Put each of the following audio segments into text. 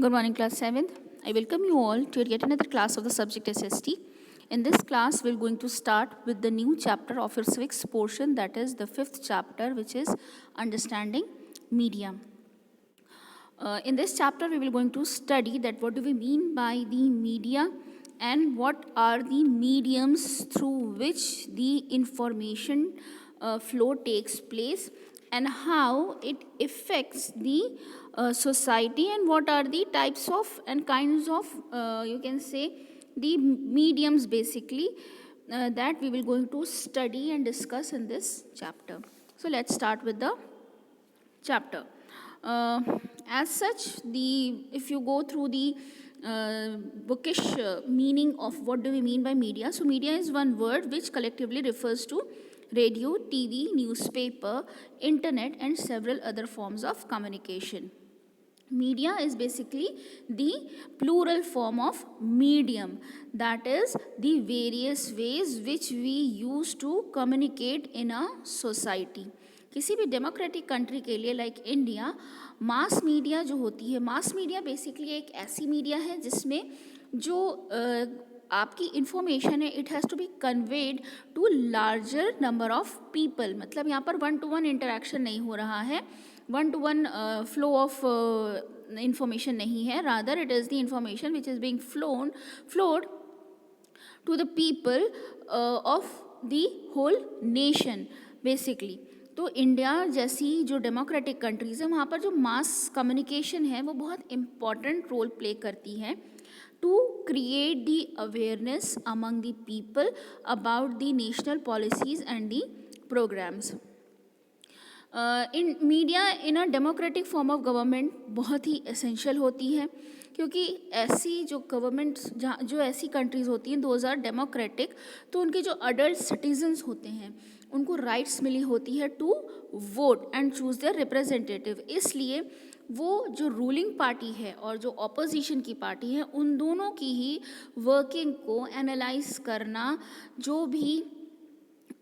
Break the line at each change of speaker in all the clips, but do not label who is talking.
Good morning, class 7th. I welcome you all to yet another class of the subject SST. In this class, we're going to start with the new chapter of your civics portion, that is the 5th chapter, which is Understanding Media. In this chapter, we will going to study that what do we mean by the media and what are the mediums through which the information flow takes place and how it affects the society and what are the types of and kinds of you can say the mediums basically that we will going to study and discuss in this chapter. So let's start with the chapter. As such, if you go through the bookish meaning of what do we mean by media, so media is one word which collectively refers to radio, TV, newspaper, internet and several other forms of communication. Media is basically the plural form of medium, that is the various ways which we use to communicate in a society. किसी भी democratic country के लिए like India mass media जो होती है, mass media basically एक ऐसी media है जिसमें जो आपकी इंफॉर्मेशन है it has to be conveyed to larger number of people. मतलब यहाँ पर 1-to-1 इंटरेक्शन नहीं हो रहा है, 1-to-1 फ्लो ऑफ इंफॉर्मेशन नहीं है, rather it is the information which is being flowed to the people of the whole nation basically. तो इंडिया जैसी जो डेमोक्रेटिक कंट्रीज़ हैं वहाँ पर जो मास कम्युनिकेशन है वो बहुत इम्पॉर्टेंट रोल प्ले करती है to create the awareness among the people about the national policies and the programmes. In media in a democratic form of government बहुत ही एसेंशियल होती है, क्योंकि ऐसी जो गवर्नमेंट जो ऐसी कंट्रीज़ होती हैं दोज आर डेमोक्रेटिक, तो उनके जो अडल्ट सिटीजन्स होते हैं उनको राइट्स मिली होती है to vote and choose their representative. इसलिए वो जो रूलिंग पार्टी है और जो ऑपोजिशन की पार्टी है उन दोनों की ही वर्किंग को एनालाइज करना जो भी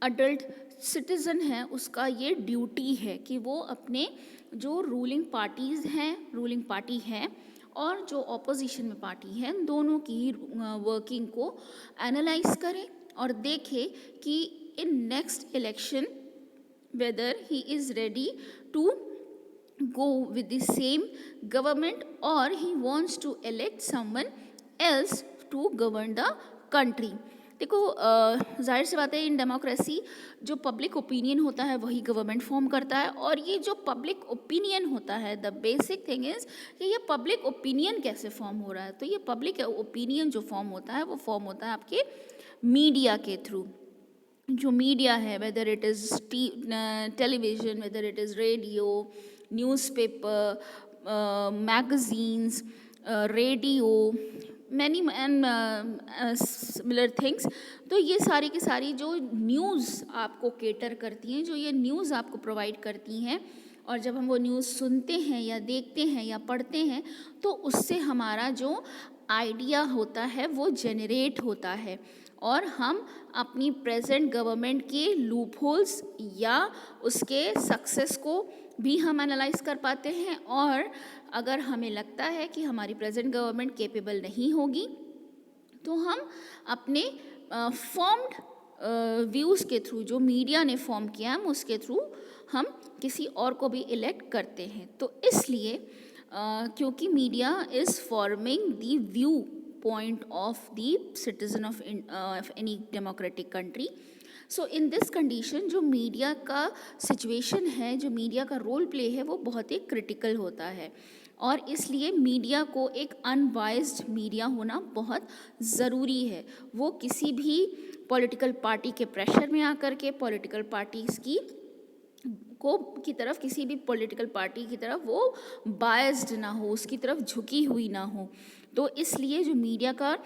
अडल्ट सिटीज़न है उसका ये ड्यूटी है कि वो अपने जो रूलिंग पार्टी है और जो ऑपोजिशन में पार्टी है दोनों की ही वर्किंग को एनालाइज करें और देखे कि in next election whether he is ready to go with the same government or he wants to elect someone else to govern the country. देखो जाहिर सी बात है इन डेमोक्रेसी जो पब्लिक ओपिनियन होता है वही गवर्नमेंट फॉर्म करता है, और ये जो पब्लिक ओपिनियन होता है द बेसिक थिंग इज़ कि ये पब्लिक ओपिनियन कैसे फॉर्म हो रहा है. तो ये पब्लिक ओपिनियन जो फॉर्म होता है वो फॉर्म होता है आपके मीडिया के थ्रू. जो मीडिया है whether it is television, whether it is radio, newspaper, magazines, radio, many and similar things. तो ये सारी की सारी जो न्यूज़ आपको केटर करती हैं, जो ये न्यूज़ आपको प्रोवाइड करती हैं, और जब हम वो न्यूज़ सुनते हैं या देखते हैं या पढ़ते हैं तो उससे हमारा जो आइडिया होता है वो जनरेट होता है और हम अपनी प्रेजेंट गवर्नमेंट के लूप होल्स या उसके सक्सेस को भी हम एनालाइज कर पाते हैं. और अगर हमें लगता है कि हमारी प्रेजेंट गवर्नमेंट कैपेबल नहीं होगी तो हम अपने फॉर्म्ड व्यूज़ के थ्रू जो मीडिया ने फॉर्म किया हम उसके थ्रू हम किसी और को भी इलेक्ट करते हैं. तो इसलिए क्योंकि media is forming the view point of the citizen of any democratic country. So in this condition जो मीडिया का सिचुएशन है, जो मीडिया का रोल प्ले है वो बहुत ही क्रिटिकल होता है, और इसलिए मीडिया को एक अनबाइस्ड मीडिया होना बहुत ज़रूरी है. वो किसी भी पॉलिटिकल पार्टी के प्रेशर में आकर के पॉलिटिकल पार्टीज़ की तरफ किसी भी पॉलिटिकल पार्टी की तरफ वो बायस्ड ना हो, उसकी तरफ झुकी हुई ना हो. तो इसलिए जो मीडिया का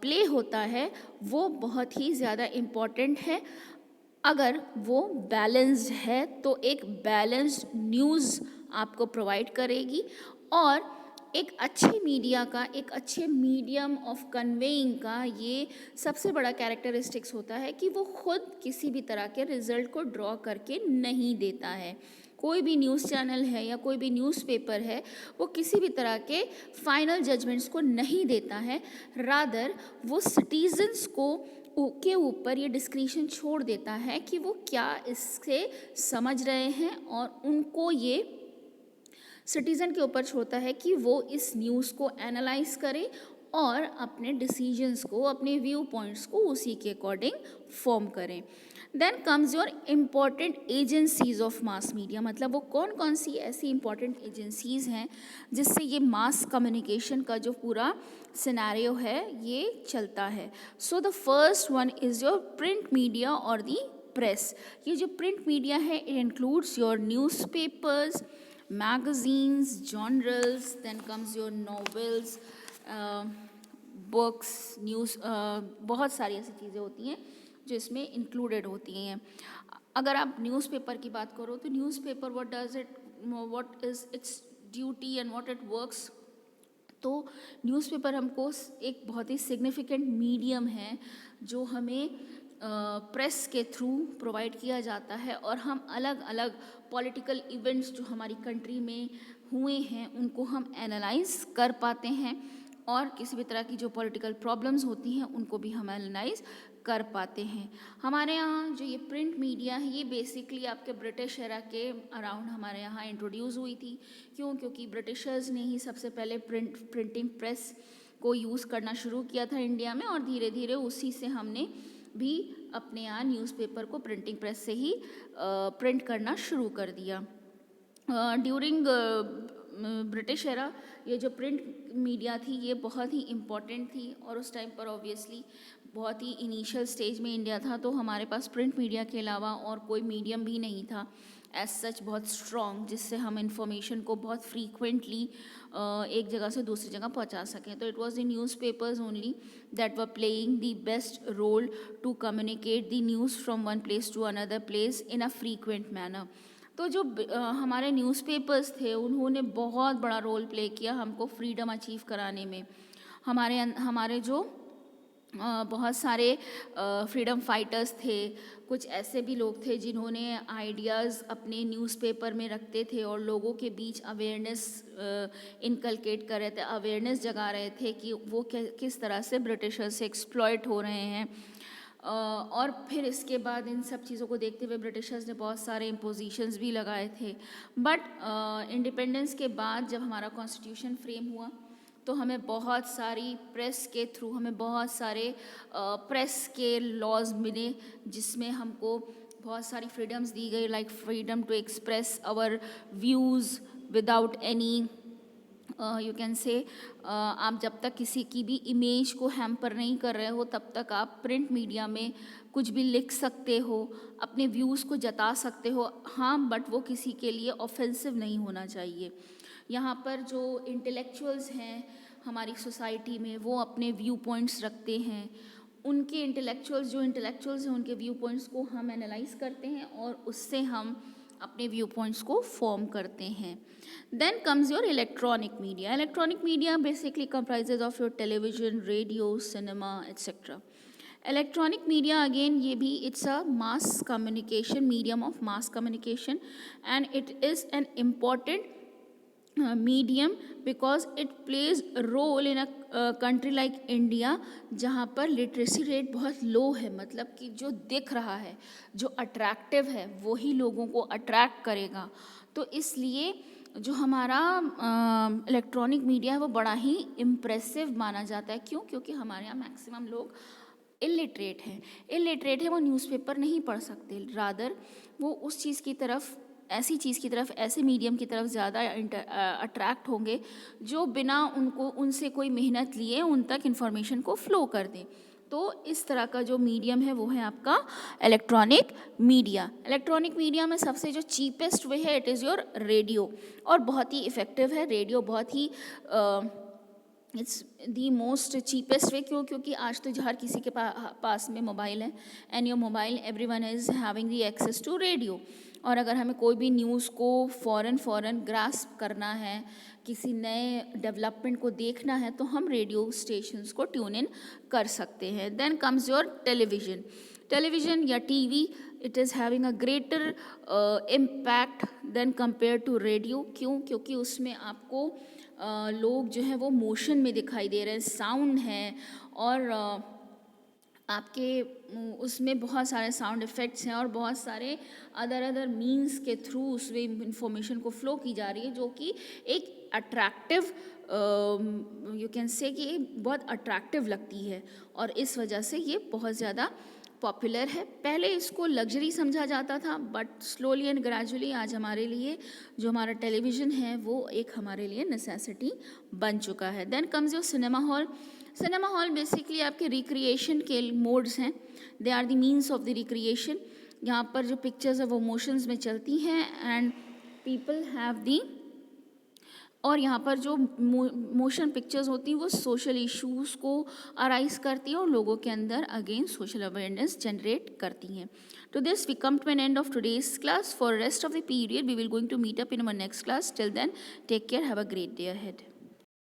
प्ले होता है वो बहुत ही ज़्यादा इम्पॉर्टेंट है. अगर वो बैलेंस्ड है तो एक बैलेंस्ड न्यूज़ आपको प्रोवाइड करेगी, और एक अच्छे मीडिया का, एक अच्छे मीडियम ऑफ कन्वेइंग का ये सबसे बड़ा कैरेक्टरिस्टिक्स होता है कि वो खुद किसी भी तरह के रिज़ल्ट को ड्रॉ करके नहीं देता है. कोई भी न्यूज़ चैनल है या कोई भी न्यूज़पेपर है वो किसी भी तरह के फाइनल जजमेंट्स को नहीं देता है, रादर वो सिटीजन्स के ऊपर ये डिस्क्रिशन छोड़ देता है कि वो क्या इससे समझ रहे हैं, और उनको ये सिटीज़न के ऊपर छोड़ता है कि वो इस न्यूज़ को एनालाइज करें और अपने डिसीजंस को, अपने व्यू पॉइंट्स को उसी के अकॉर्डिंग फॉर्म करें। Then comes your important agencies of mass media, मतलब वो कौन कौन सी ऐसी इम्पॉर्टेंट एजेंसीज हैं जिससे ये मास कम्युनिकेशन का जो पूरा सिनेरियो है ये चलता है। So the first one is your print media और दी प्रेस। ये जो प्रिंट मीडिया है it includes your newspapers, magazines, journals, then comes your novels, books, news, बहुत सारी ऐसी चीज़ें होती हैं जो इसमें इंक्लूडेड होती हैं। अगर आप न्यूज़पेपर की बात करो तो newspaper what is it's duty and what it works. तो न्यूज़पेपर हमको एक बहुत ही सिग्निफिकेंट मीडियम है जो हमें प्रेस के थ्रू प्रोवाइड किया जाता है, और हम अलग अलग पॉलिटिकल इवेंट्स जो हमारी कंट्री में हुए हैं उनको हम एनालाइज कर पाते हैं, और किसी भी तरह की जो पॉलिटिकल प्रॉब्लम्स होती हैं उनको भी हम एनालाइज कर पाते हैं। हमारे यहाँ जो ये प्रिंट मीडिया है ये बेसिकली आपके ब्रिटिश एरा के अराउंड हमारे यहाँ इंट्रोड्यूस हुई थी। क्योंकि ब्रिटिशर्स ने ही सबसे पहले प्रिंटिंग प्रेस को यूज़ करना शुरू किया था इंडिया में, और धीरे धीरे उसी से हमने भी अपने यहाँ न्यूज़पेपर को प्रिंटिंग प्रेस से ही प्रिंट करना शुरू कर दिया। ड्यूरिंग ब्रिटिश एरा ये जो प्रिंट मीडिया थी ये बहुत ही इम्पॉर्टेंट थी, और उस टाइम पर ऑब्वियसली बहुत ही इनिशियल स्टेज में इंडिया था, तो हमारे पास प्रिंट मीडिया के अलावा और कोई मीडियम भी नहीं था एज सच बहुत स्ट्रॉन्ग जिससे हम इंफॉर्मेशन को बहुत फ्रीक्वेंटली एक जगह से दूसरी जगह पहुंचा सकें। तो it was the newspapers only that were playing the best role to communicate the news from one place to another place in a frequent manner. तो जो हमारे न्यूज़पेपर्स थे उन्होंने बहुत बड़ा रोल प्ले किया हमको फ्रीडम अचीव कराने में। हमारे जो बहुत सारे फ्रीडम फाइटर्स थे, कुछ ऐसे भी लोग थे जिन्होंने आइडियाज़ अपने न्यूज़पेपर में रखते थे और लोगों के बीच अवेयरनेस इनकलकेट कर रहे थे, अवेयरनेस जगा रहे थे कि वो किस तरह से ब्रिटिशर्स से एक्सप्लॉइट हो रहे हैं। और फिर इसके बाद इन सब चीज़ों को देखते हुए ब्रिटिशर्स ने बहुत सारे इम्पोजिशंस भी लगाए थे। बट इंडिपेंडेंस के बाद जब हमारा कॉन्स्टिट्यूशन फ्रेम हुआ तो हमें बहुत सारी प्रेस के थ्रू हमें बहुत सारे प्रेस के लॉज मिले जिसमें हमको बहुत सारी फ्रीडम्स दी गई, like freedom to express our views without any you can say आप जब तक किसी की भी इमेज को हैम्पर नहीं कर रहे हो तब तक आप प्रिंट मीडिया में कुछ भी लिख सकते हो, अपने व्यूज़ को जता सकते हो, हाँ, बट वो किसी के लिए ऑफेंसिव नहीं होना चाहिए। यहाँ पर जो इंटेलेक्चुअल्स हैं हमारी सोसाइटी में वो अपने व्यू पॉइंट्स रखते हैं, उनके इंटेलेक्चुअल्स हैं उनके व्यू पॉइंट्स को हम एनालाइज करते हैं और उससे हम अपने व्यू पॉइंट्स को फॉर्म करते हैं। Then comes your electronic media. Electronic media basically comprises of your television, radio, cinema etcetera. Electronic media again ये भी it's a mass communication medium of mass communication and it is an important medium because it plays role in a country like India जहाँ पर literacy rate बहुत लो है, मतलब कि जो दिख रहा है, जो अट्रैक्टिव है वही लोगों को अट्रैक्ट करेगा। तो इसलिए जो हमारा इलेक्ट्रॉनिक मीडिया है वो बड़ा ही इम्प्रेसिव माना जाता है। क्यों? क्योंकि हमारे यहाँ मैक्सिमम लोग इलिटरेट है, वो न्यूज़पेपर नहीं पढ़ सकते, रादर वो उस चीज़ की तरफ, ऐसी चीज़ की तरफ, ऐसे मीडियम की तरफ ज़्यादा अट्रैक्ट होंगे जो बिना उनसे कोई मेहनत लिए उन तक इन्फॉर्मेशन को फ्लो कर दें। तो इस तरह का जो मीडियम है वो है आपका इलेक्ट्रॉनिक मीडिया। इलेक्ट्रॉनिक मीडिया में सबसे जो चीपेस्ट वे है इट इज़ योर रेडियो, और बहुत ही इफ़ेक्टिव है रेडियो, बहुत ही it's the most cheapest way. क्योंकि आज तो हर किसी के पास में मोबाइल है, and your mobile everyone is having the access to radio. और अगर हमें कोई भी न्यूज़ को फ़ौरन ग्रास्प करना है, किसी नए डेवलपमेंट को देखना है, तो हम रेडियो स्टेशंस को ट्यून इन कर सकते हैं। देन कम्स योर टेलीविज़न या TV it is having a greater impact than compare to radio. क्यों? क्योंकि उसमें आपको लोग जो है वो मोशन में दिखाई दे रहे हैं, साउंड है, और आपके उसमें बहुत सारे साउंड इफ़ेक्ट्स हैं और बहुत सारे अदर मीन्स के थ्रू उसमें इंफॉर्मेशन को फ्लो की जा रही है, जो कि एक अट्रैक्टिव, यू कैन से कि बहुत अट्रैक्टिव लगती है, और इस वजह से ये बहुत ज़्यादा पॉपुलर है. पहले इसको लग्जरी समझा जाता था, बट स्लोली एंड ग्रेजुअली आज हमारे लिए जो हमारा टेलीविज़न है वो एक हमारे लिए नेसेसिटी बन चुका है. Then comes your cinema hall. Cinema hall basically आपके रिक्रिएशन के मोड्स हैं. They are the means of the recreation. यहाँ पर जो पिक्चर्स है वो मोशंस में चलती हैं एंड पीपल हैव दी, और यहाँ पर जो मोशन पिक्चर्स होती हैं वो सोशल इश्यूज़ को अराइज करती हैं और लोगों के अंदर अगेन सोशल अवेयरनेस जनरेट करती हैं. To this we come to an end of today's class. For rest of the period we will going to meet up in our next class. Till then, take care. Have a great day ahead.